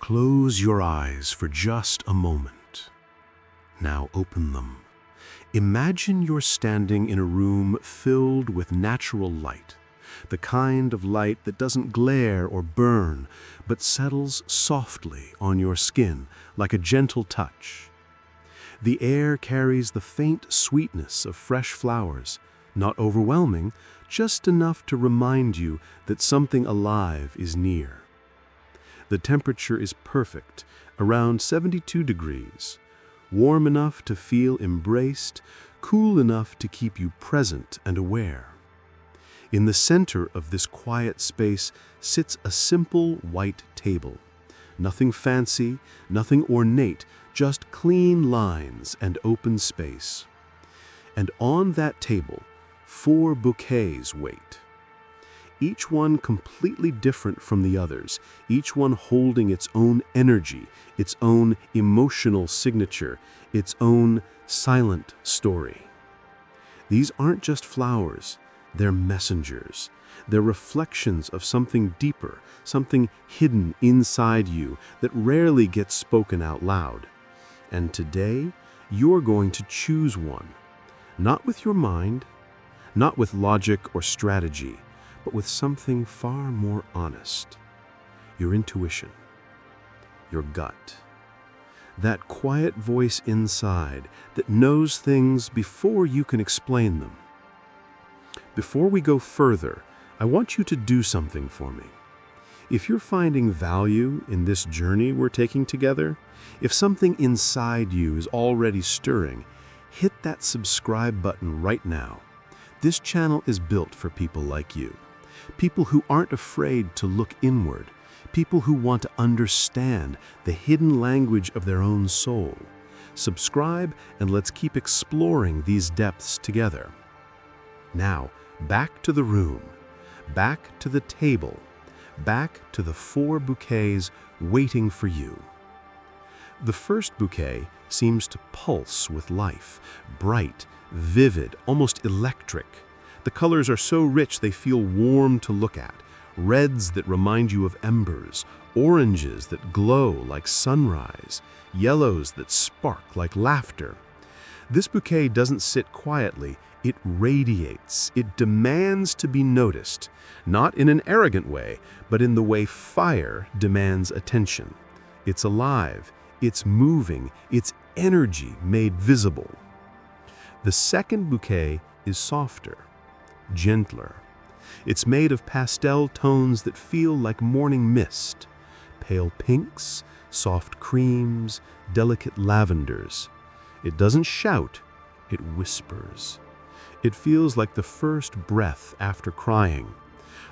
Close your eyes for just a moment. Now open them. Imagine you're standing in a room filled with natural light, the kind of light that doesn't glare or burn, but settles softly on your skin like a gentle touch. The air carries the faint sweetness of fresh flowers, not overwhelming, just enough to remind you that something alive is near. The temperature is perfect, around 72 degrees, warm enough to feel embraced, cool enough to keep you present and aware. In the center of this quiet space sits a simple white table. Nothing fancy, nothing ornate, just clean lines and open space. And on that table, 4 bouquets wait. Each one completely different from the others, each one holding its own energy, its own emotional signature, its own silent story. These aren't just flowers, they're messengers. They're reflections of something deeper, something hidden inside you that rarely gets spoken out loud. And today, you're going to choose one, not with your mind, not with logic or strategy, but with something far more honest. Your intuition, your gut. That quiet voice inside that knows things before you can explain them. Before we go further, I want you to do something for me. If you're finding value in this journey we're taking together, if something inside you is already stirring, hit that subscribe button right now. This channel is built for people like you. People who aren't afraid to look inward. People who want to understand the hidden language of their own soul. Subscribe and let's keep exploring these depths together. Now, back to the room, back to the table, back to the 4 bouquets waiting for you. The first bouquet seems to pulse with life, bright, vivid, almost electric. The colors are so rich they feel warm to look at. Reds that remind you of embers, oranges that glow like sunrise, yellows that spark like laughter. This bouquet doesn't sit quietly, it radiates, it demands to be noticed, not in an arrogant way, but in the way fire demands attention. It's alive, it's moving, its energy made visible. The second bouquet is softer, gentler. It's made of pastel tones that feel like morning mist, pale pinks, soft creams, delicate lavenders. It doesn't shout, it whispers. It feels like the first breath after crying,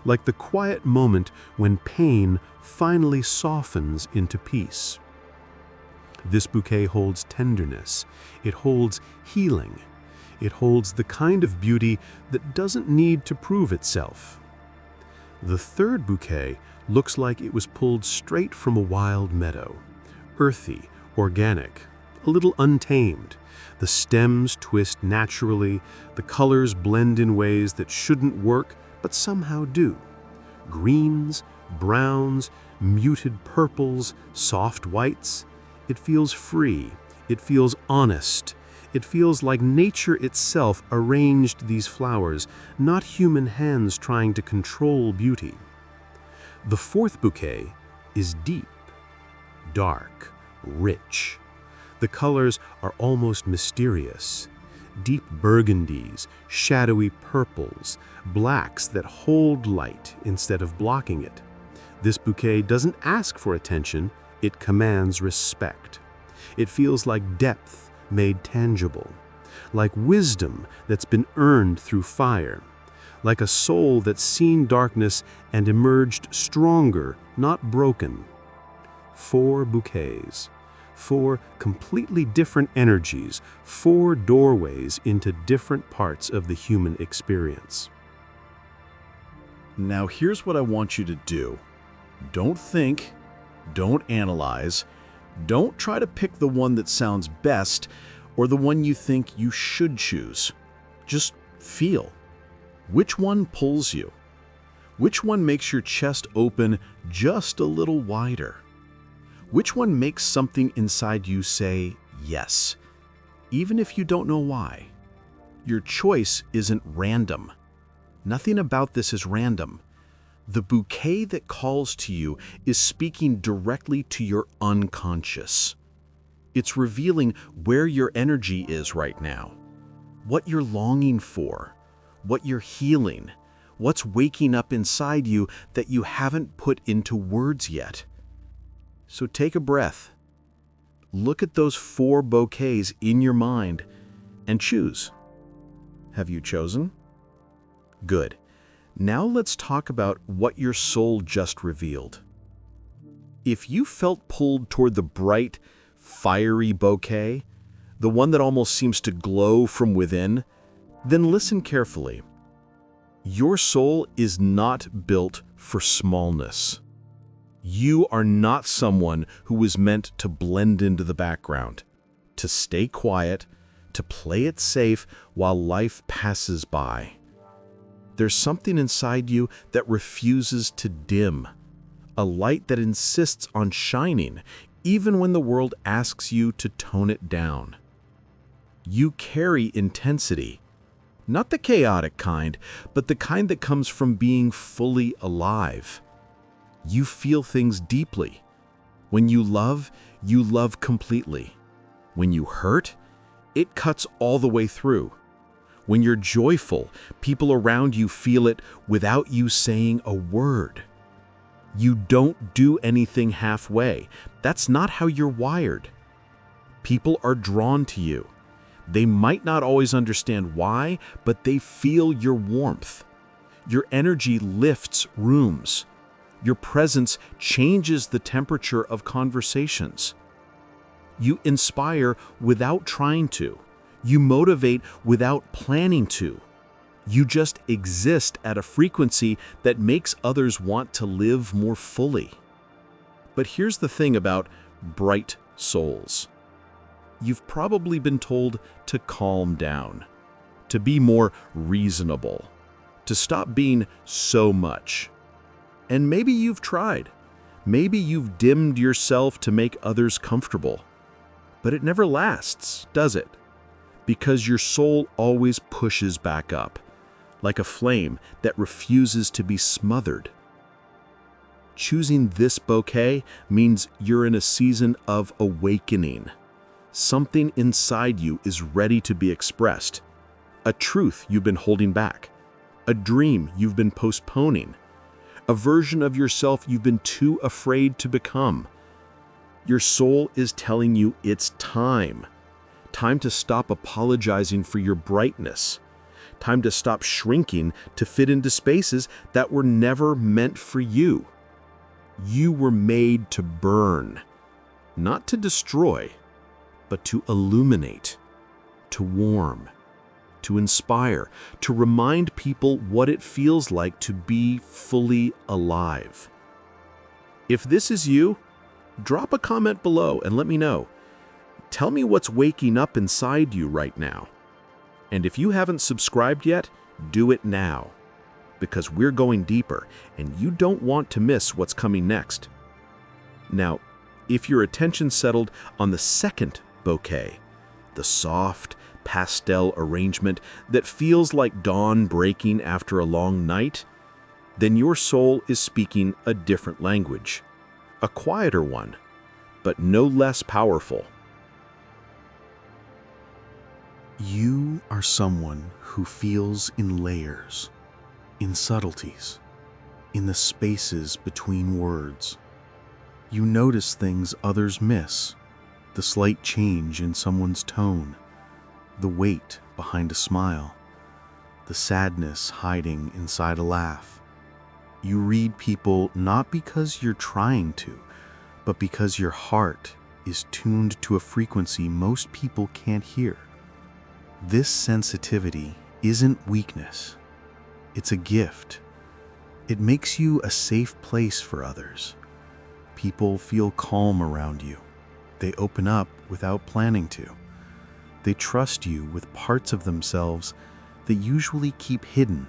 like the quiet moment when pain finally softens into peace. This bouquet holds tenderness, it holds healing. It holds the kind of beauty that doesn't need to prove itself. The third bouquet looks like it was pulled straight from a wild meadow. Earthy, organic, a little untamed. The stems twist naturally, the colors blend in ways that shouldn't work, but somehow do. Greens, browns, muted purples, soft whites. It feels free, it feels honest. It feels like nature itself arranged these flowers, not human hands trying to control beauty. The fourth bouquet is deep, dark, rich. The colors are almost mysterious. Deep burgundies, shadowy purples, blacks that hold light instead of blocking it. This bouquet doesn't ask for attention, it commands respect. It feels like depth made tangible, like wisdom that's been earned through fire, like a soul that's seen darkness and emerged stronger, not broken. 4 bouquets, 4 completely different energies, 4 doorways into different parts of the human experience. Now here's what I want you to do. Don't think, don't analyze, don't try to pick the one that sounds best or the one you think you should choose. Just feel. Which one pulls you? Which one makes your chest open just a little wider? Which one makes something inside you say yes, even if you don't know why? Your choice isn't random. Nothing about this is random. The bouquet that calls to you is speaking directly to your unconscious. It's revealing where your energy is right now, what you're longing for, what you're healing, what's waking up inside you that you haven't put into words yet. So take a breath. Look at those 4 bouquets in your mind and choose. Have you chosen? Good. Now let's talk about what your soul just revealed. If you felt pulled toward the bright, fiery bouquet, the one that almost seems to glow from within, then listen carefully. Your soul is not built for smallness. You are not someone who was meant to blend into the background, to stay quiet, to play it safe while life passes by. There's something inside you that refuses to dim, a light that insists on shining even when the world asks you to tone it down. You carry intensity, not the chaotic kind, but the kind that comes from being fully alive. You feel things deeply. When you love completely. When you hurt, it cuts all the way through. When you're joyful, people around you feel it without you saying a word. You don't do anything halfway. That's not how you're wired. People are drawn to you. They might not always understand why, but they feel your warmth. Your energy lifts rooms. Your presence changes the temperature of conversations. You inspire without trying to. You motivate without planning to. You just exist at a frequency that makes others want to live more fully. But here's the thing about bright souls. You've probably been told to calm down, to be more reasonable, to stop being so much. And maybe you've tried. Maybe you've dimmed yourself to make others comfortable. But it never lasts, does it? Because your soul always pushes back up, like a flame that refuses to be smothered. Choosing this bouquet means you're in a season of awakening. Something inside you is ready to be expressed. A truth you've been holding back. A dream you've been postponing. A version of yourself you've been too afraid to become. Your soul is telling you it's time. Time to stop apologizing for your brightness. Time to stop shrinking to fit into spaces that were never meant for you. You were made to burn, not to destroy, but to illuminate, to warm, to inspire, to remind people what it feels like to be fully alive. If this is you, drop a comment below and let me know. Tell me what's waking up inside you right now. And if you haven't subscribed yet, do it now, because we're going deeper and you don't want to miss what's coming next. Now, if your attention settled on the second bouquet, the soft, pastel arrangement that feels like dawn breaking after a long night, then your soul is speaking a different language, a quieter one, but no less powerful. You are someone who feels in layers, in subtleties, in the spaces between words. You notice things others miss, the slight change in someone's tone, the weight behind a smile, the sadness hiding inside a laugh. You read people not because you're trying to, but because your heart is tuned to a frequency most people can't hear. This sensitivity isn't weakness. It's a gift. It makes you a safe place for others. People feel calm around you. They open up without planning to. They trust you with parts of themselves that usually keep hidden.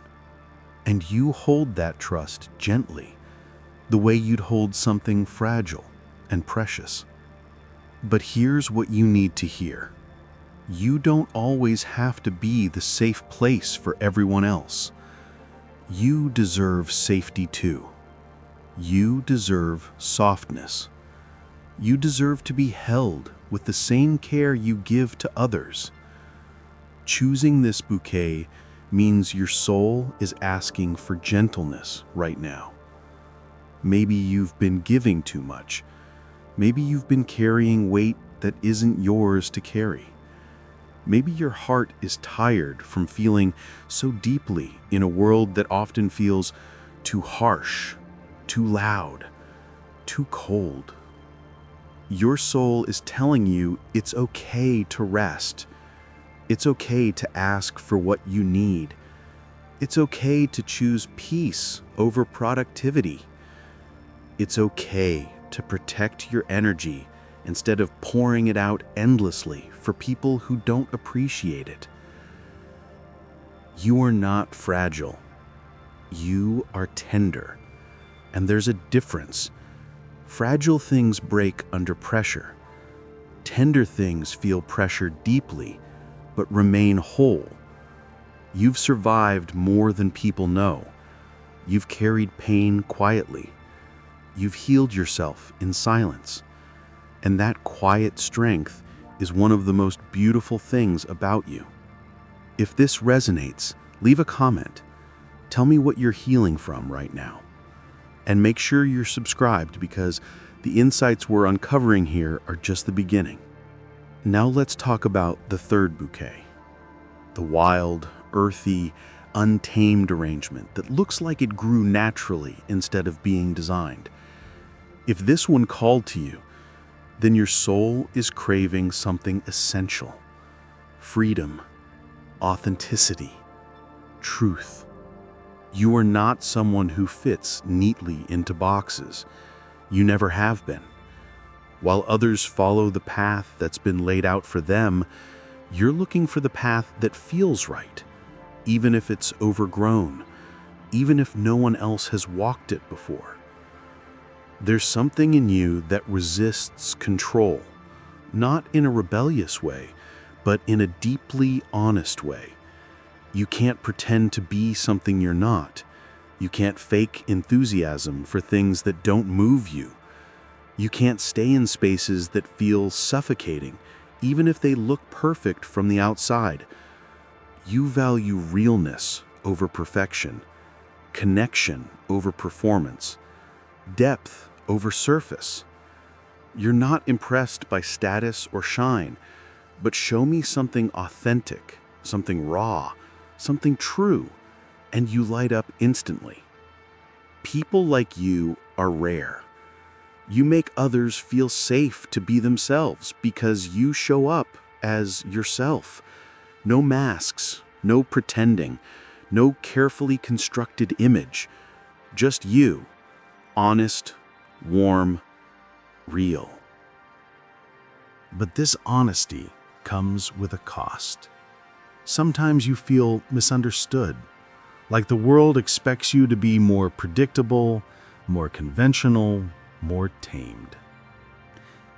And you hold that trust gently, the way you'd hold something fragile, and precious. But here's what you need to hear. You don't always have to be the safe place for everyone else. You deserve safety too. You deserve softness. You deserve to be held with the same care you give to others. Choosing this bouquet means your soul is asking for gentleness right now. Maybe you've been giving too much. Maybe you've been carrying weight that isn't yours to carry. Maybe your heart is tired from feeling so deeply in a world that often feels too harsh, too loud, too cold. Your soul is telling you it's okay to rest. It's okay to ask for what you need. It's okay to choose peace over productivity. It's okay to protect your energy instead of pouring it out endlessly for people who don't appreciate it. You are not fragile. You are tender. And there's a difference. Fragile things break under pressure. Tender things feel pressure deeply, but remain whole. You've survived more than people know. You've carried pain quietly. You've healed yourself in silence. And that quiet strength is one of the most beautiful things about you. If this resonates, leave a comment. Tell me what you're healing from right now. And make sure you're subscribed because the insights we're uncovering here are just the beginning. Now let's talk about the third bouquet. The wild, earthy, untamed arrangement that looks like it grew naturally instead of being designed. If this one called to you, then your soul is craving something essential. Freedom, authenticity, truth. You are not someone who fits neatly into boxes. You never have been. While others follow the path that's been laid out for them, you're looking for the path that feels right, even if it's overgrown, even if no one else has walked it before. There's something in you that resists control, not in a rebellious way, but in a deeply honest way. You can't pretend to be something you're not. You can't fake enthusiasm for things that don't move you. You can't stay in spaces that feel suffocating, even if they look perfect from the outside. You value realness over perfection, connection over performance, depth over surface. You're not impressed by status or shine, but show me something authentic, something raw, something true, and you light up instantly. People like you are rare. You make others feel safe to be themselves because you show up as yourself. No masks, no pretending, no carefully constructed image. Just you, honest, warm, real. But this honesty comes with a cost. Sometimes you feel misunderstood, like the world expects you to be more predictable, more conventional, more tamed.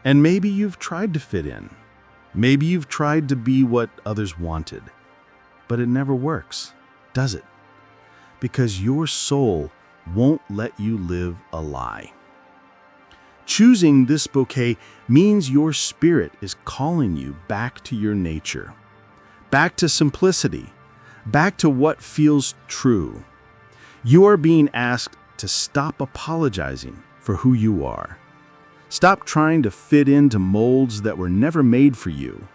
And maybe you've tried to fit in. Maybe you've tried to be what others wanted. But it never works, does it? Because your soul won't let you live a lie. Choosing this bouquet means your spirit is calling you back to your nature, back to simplicity, back to what feels true. You are being asked to stop apologizing for who you are. Stop trying to fit into molds that were never made for you.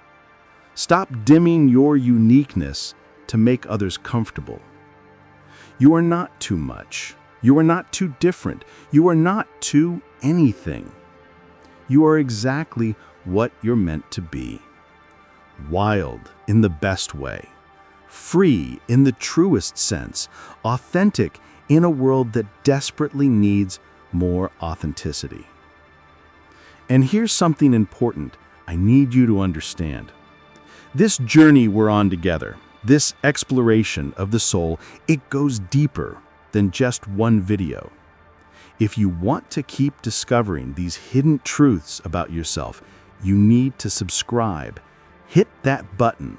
Stop dimming your uniqueness to make others comfortable. You are not too much. You are not too different. You are not too anything. You are exactly what you're meant to be. Wild in the best way. Free in the truest sense. Authentic in a world that desperately needs more authenticity. And here's something important I need you to understand. This journey we're on together, this exploration of the soul, it goes deeper than just one video. If you want to keep discovering these hidden truths about yourself, you need to subscribe. Hit that button.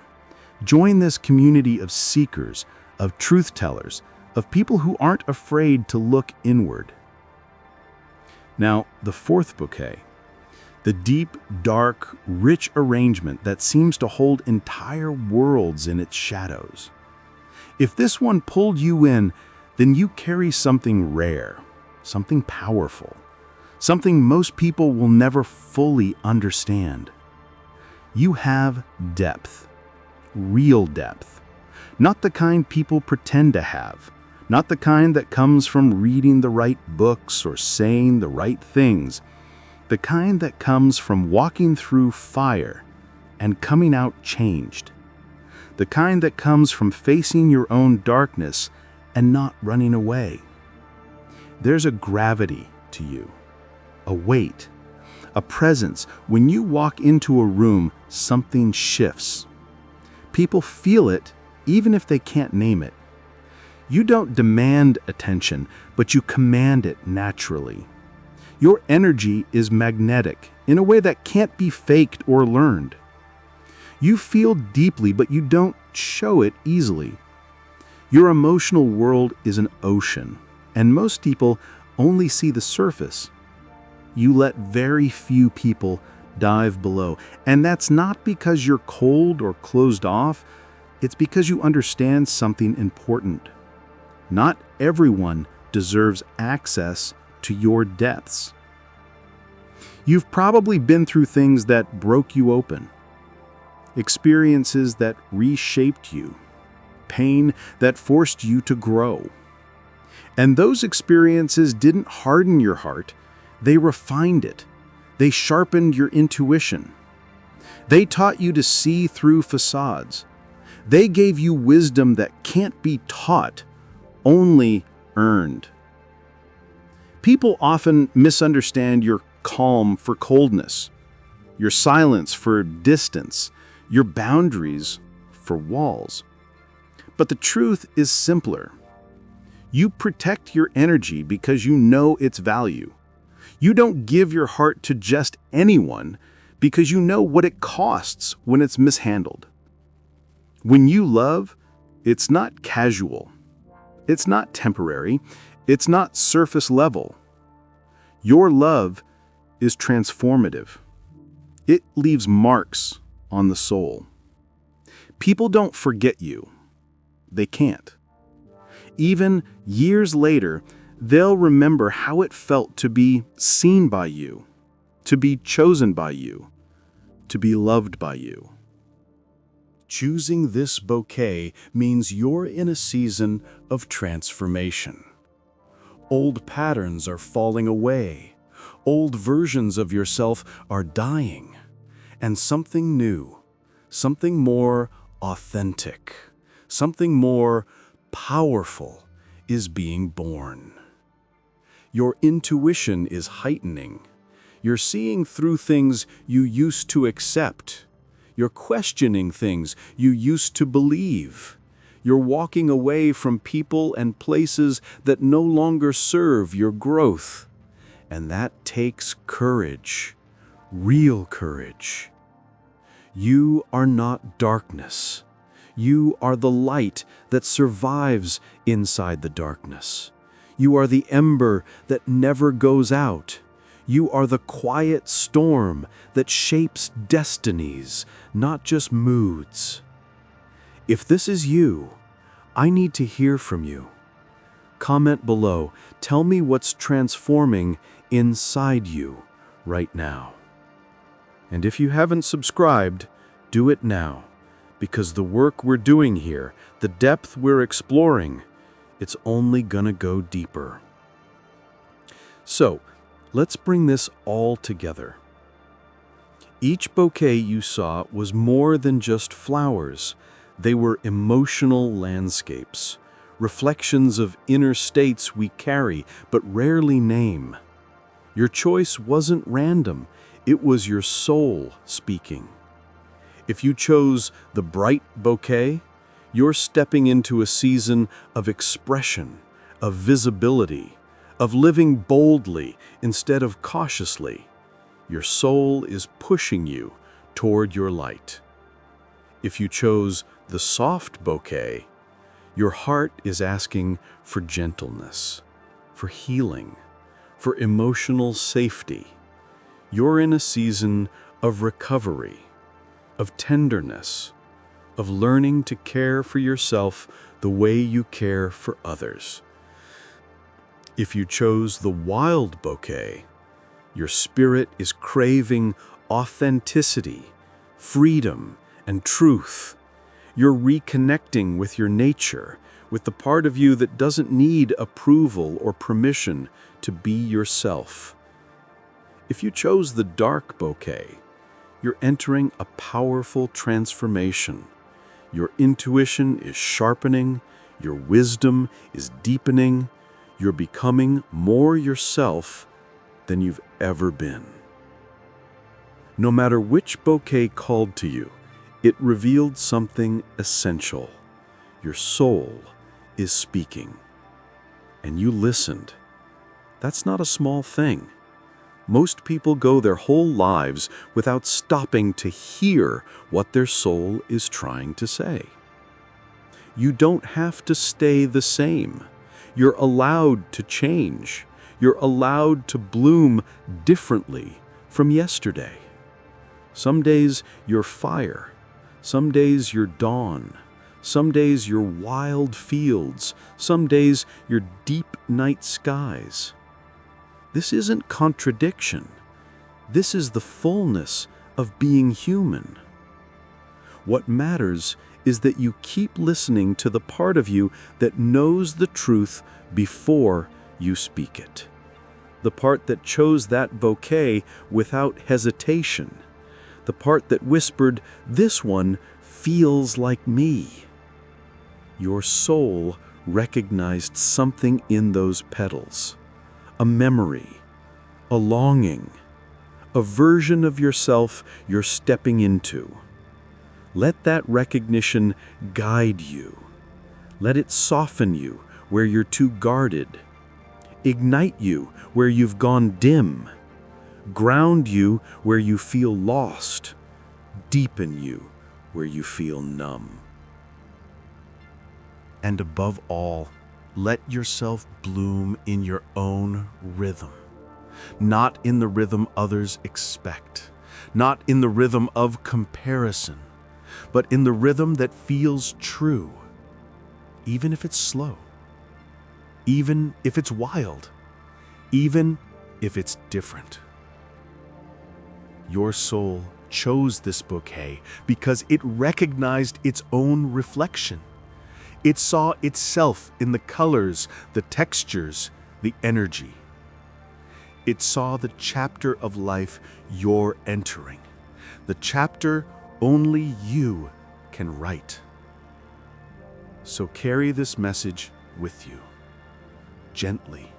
Join this community of seekers, of truth tellers, of people who aren't afraid to look inward. Now, the fourth bouquet. The deep, dark, rich arrangement that seems to hold entire worlds in its shadows. If this one pulled you in, then you carry something rare, something powerful, something most people will never fully understand. You have depth, real depth, not the kind people pretend to have, not the kind that comes from reading the right books or saying the right things, the kind that comes from walking through fire and coming out changed, the kind that comes from facing your own darkness and not running away. There's a gravity to you, a weight, a presence. When you walk into a room, something shifts. People feel it even if they can't name it. You don't demand attention, but you command it naturally. Your energy is magnetic in a way that can't be faked or learned. You feel deeply, but you don't show it easily. Your emotional world is an ocean, and most people only see the surface. You let very few people dive below, and that's not because you're cold or closed off. It's because you understand something important. Not everyone deserves access to your depths. You've probably been through things that broke you open, experiences that reshaped you, pain that forced you to grow. And those experiences didn't harden your heart, they refined it. They sharpened your intuition. They taught you to see through facades. They gave you wisdom that can't be taught, only earned. People often misunderstand your calm for coldness, your silence for distance, your boundaries for walls. But the truth is simpler. You protect your energy because you know its value. You don't give your heart to just anyone because you know what it costs when it's mishandled. When you love, it's not casual. It's not temporary. It's not surface level. Your love is transformative. It leaves marks on the soul. People don't forget you. They can't. Even years later, they'll remember how it felt to be seen by you, to be chosen by you, to be loved by you. Choosing this bouquet means you're in a season of transformation. Old patterns are falling away. Old versions of yourself are dying. And something new, something more authentic, something more powerful is being born. Your intuition is heightening. You're seeing through things you used to accept. You're questioning things you used to believe. You're walking away from people and places that no longer serve your growth. And that takes courage, real courage. You are not darkness. You are the light that survives inside the darkness. You are the ember that never goes out. You are the quiet storm that shapes destinies, not just moods. If this is you, I need to hear from you. Comment below. Tell me what's transforming inside you right now. And if you haven't subscribed, do it now, because the work we're doing here, the depth we're exploring, it's only gonna go deeper. So, let's bring this all together. Each bouquet you saw was more than just flowers. They were emotional landscapes, reflections of inner states we carry but rarely name. Your choice wasn't random. It was your soul speaking. If you chose the bright bouquet, you're stepping into a season of expression, of visibility, of living boldly instead of cautiously. Your soul is pushing you toward your light. If you chose the soft bouquet, your heart is asking for gentleness, for healing, for emotional safety. You're in a season of recovery, of tenderness, of learning to care for yourself the way you care for others. If you chose the wild bouquet, your spirit is craving authenticity, freedom, and truth. You're reconnecting with your nature, with the part of you that doesn't need approval or permission to be yourself. If you chose the dark bouquet, you're entering a powerful transformation. Your intuition is sharpening, your wisdom is deepening, you're becoming more yourself than you've ever been. No matter which bouquet called to you, it revealed something essential. Your soul is speaking. And you listened. That's not a small thing. Most people go their whole lives without stopping to hear what their soul is trying to say. You don't have to stay the same. You're allowed to change. You're allowed to bloom differently from yesterday. Some days you're fire. Some days you're dawn. Some days you're wild fields. Some days you're deep night skies. This isn't contradiction. This is the fullness of being human. What matters is that you keep listening to the part of you that knows the truth before you speak it. The part that chose that bouquet without hesitation. The part that whispered, "This one feels like me." Your soul recognized something in those petals. A memory, a longing, a version of yourself you're stepping into. Let that recognition guide you. Let it soften you where you're too guarded. Ignite you where you've gone dim. Ground you where you feel lost. Deepen you where you feel numb. And above all, let yourself bloom in your own rhythm. Not in the rhythm others expect. Not in the rhythm of comparison. But in the rhythm that feels true. Even if it's slow. Even if it's wild. Even if it's different. Your soul chose this bouquet because it recognized its own reflection. It saw itself in the colors, the textures, the energy. It saw the chapter of life you're entering, the chapter only you can write. So carry this message with you, gently,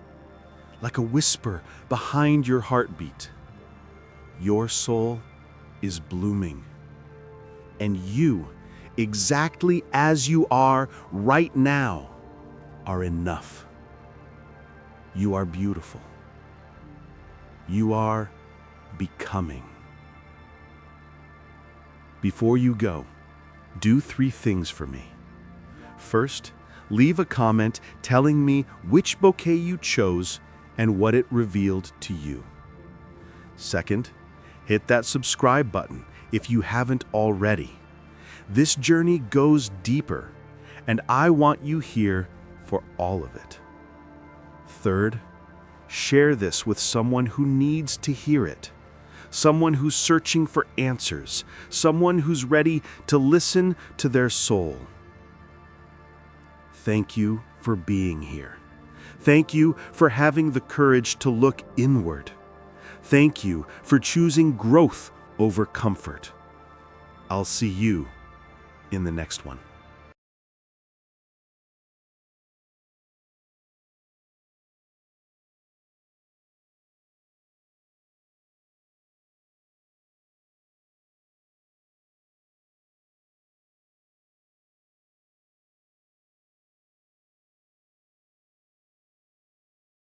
like a whisper behind your heartbeat. Your soul is blooming, and you, exactly as you are right now, are enough. You are beautiful. You are becoming. Before you go, do 3 things for me. First, leave a comment telling me which bouquet you chose and what it revealed to you. Second, hit that subscribe button if you haven't already. This journey goes deeper, and I want you here for all of it. Third, share this with someone who needs to hear it. Someone who's searching for answers. Someone who's ready to listen to their soul. Thank you for being here. Thank you for having the courage to look inward. Thank you for choosing growth over comfort. I'll see you in the next one.